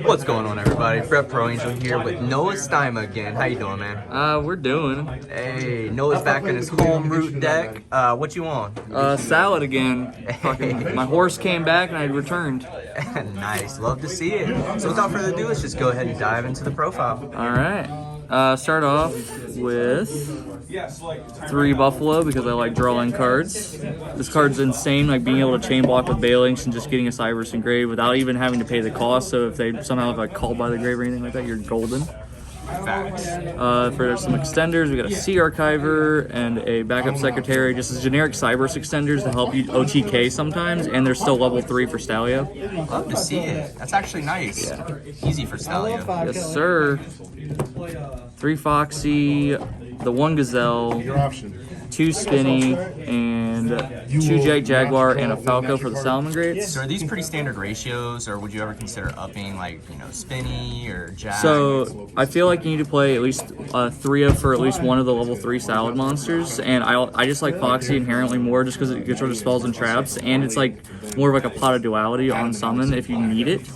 What's going on, everybody? Brett Pro Angel here with Noah Stima again. How you doing, man? We're doing. Hey, Noah's back in his home route deck. What you on? Salad again. Fucking, my horse came back and I returned. Nice, love to see it. So without further ado, let's just go ahead and dive into the profile. All right. Start off with 3 Buffalo because I like drawing cards. This card's insane, like being able to chain block with Banlist and just getting a Cyberse engraved without even having to pay the cost. So if they somehow have like called by the grave or anything like that, you're golden. Facts. For some extenders, we got a Sea Archiver and a Backup Secretary, just as generic Cyberse extenders to help you OTK sometimes, and they're still level 3 for Stallio. Love to see it. That's actually nice. Yeah. Easy for Stallio. Yes, sir. 3 Foxy, the 1 Gazelle, 2 Spinny, and 2 Jaguar, and a Falco for the Salamangreats. So are these pretty standard ratios, or would you ever consider upping, like, you know, Spinny or Jag? So I feel like you need to play at least 3 for at least one of the level 3 salad monsters, and I just like Foxy inherently more just because it gets rid of spells and traps, and it's like more of like a pot of duality on summon if you need it.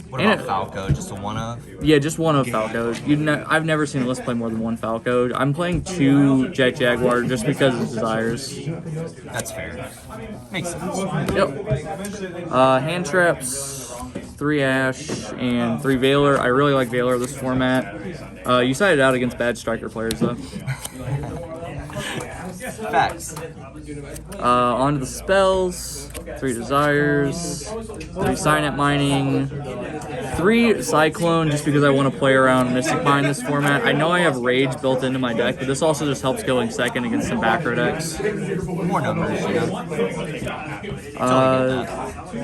What about Falco? Just a 1-of? Yeah, just 1 of Falco. I've never seen a list play more than 1 Falco. I'm playing 2 Jaguar just because of desires. That's fair. Makes sense. Yep. Hand traps, 3 Ash, and 3 Veiler. I really like Veiler this format. You sided out against bad striker players though. Facts. On to the spells. 3 Desires, 3 Signet Mining, 3 Cyclone just because I want to play around Mystic Mine this format. I know I have Rage built into my deck, but this also just helps going second against some back row decks. More numbers, you know?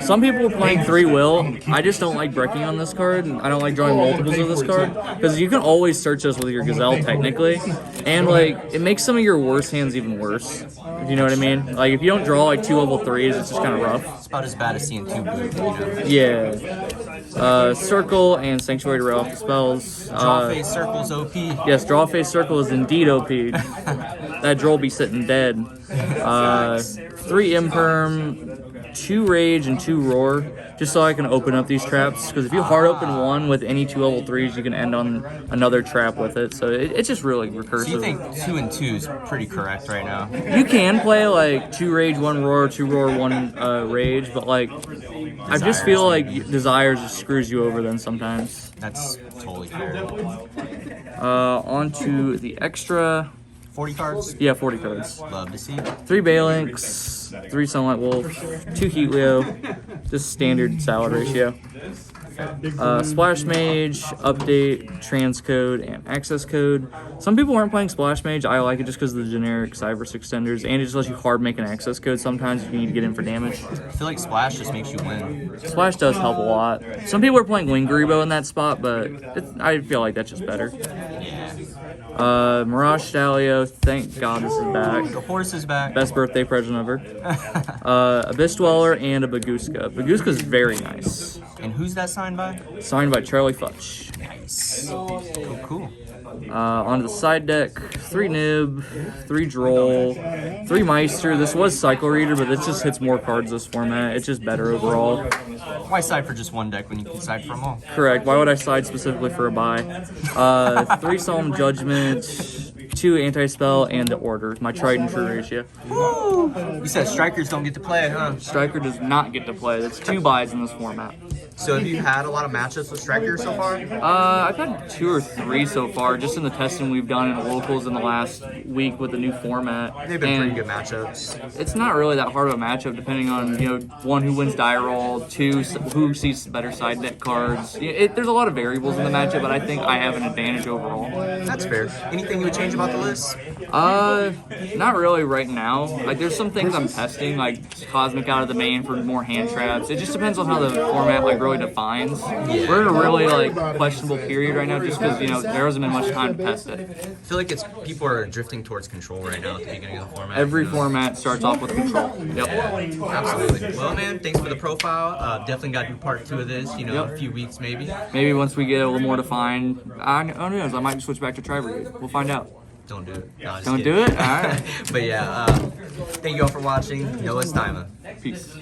Some people are playing 3 Will. I just don't like breaking on this card. I don't like drawing multiples of this card because you can always search this with your Gazelle technically, and like it makes some of your worst hands even worse. If you know what I mean? Like if you don't draw like 2 level 3s, it's just kind of rough. It's about as bad as seeing 2 boot, you know? Yeah. Circle and Sanctuary to rail off the spells. Draw Phase Circle's OP. Yes, Draw Phase Circle is indeed OP. That droll be sitting dead. 3 Imperm, 2 Rage, and 2 Roar, just so I can open up these traps. Because if you hard open one with any 2 level 3s, you can end on another trap with it. So it's just really recursive. So you think 2 and 2 is pretty correct right now? You can play like 2 Rage, 1 Roar, 2 Roar, 1 Rage, but like I just feel like Desires just screws you over then sometimes. That's totally fair. On to the extra. 40 cards? Yeah, 40 cards. Love to see. 3 Balinks, 3 Sunlight Wolf, 2 Heat Leo, just standard salad ratio. Splash Mage, Update, Transcode, and Access Code. Some people aren't playing Splash Mage. I like it just because of the generic Cyberse extenders, and it just lets you hard make an access code sometimes if you need to get in for damage. I feel like Splash just makes you win. Splash does help a lot. Some people are playing Wing Grebo in that spot, but I feel like that's just better. Miragestallio, thank God this is back. The horse is back. Best birthday present ever. Abyss Dweller and a Baguska. Baguska's very nice. And who's that signed by? Signed by Charlie Futch. Nice. Cool. Onto the side deck, 3 Nib, 3 Droll, 3 Meister. This was Cycle Reader, but this just hits more cards this format. It's just better overall. Why side for just one deck when you can side for them all? Correct. Why would I side specifically for a buy? 3 Solemn Judgment, 2 Anti-Spell, and the Order. My tried and true ratio. Woo! You said strikers don't get to play, huh? Striker does not get to play. That's 2 buys in this format. So have you had a lot of matchups with Striker so far? I've had 2 or 3 so far, just in the testing we've done in the locals in the last week with the new format. They've been pretty good matchups. It's not really that hard of a matchup, depending on 1 who wins die roll, 2 who sees better side deck cards. There's a lot of variables in the matchup, but I think I have an advantage overall. That's fair. Anything you would change about the list? Not really right now. Like there's some things I'm testing, like Cosmic out of the main for more hand traps. It just depends on how the format really defines. We're in a really questionable period right now, just because there hasn't been much time to test it. I feel like people are drifting towards control right now at the beginning of the format. Every format starts off with control. Yep. Absolutely. Well, man, thanks for the profile. Definitely got to do part 2 of this. In a few weeks maybe. Maybe once we get a little more defined. Who knows? I might switch back to Tri-Brigade. We'll find out. Don't do it. No, Don't do it? All right. But yeah, thank you all for watching. Noah Stima. Peace.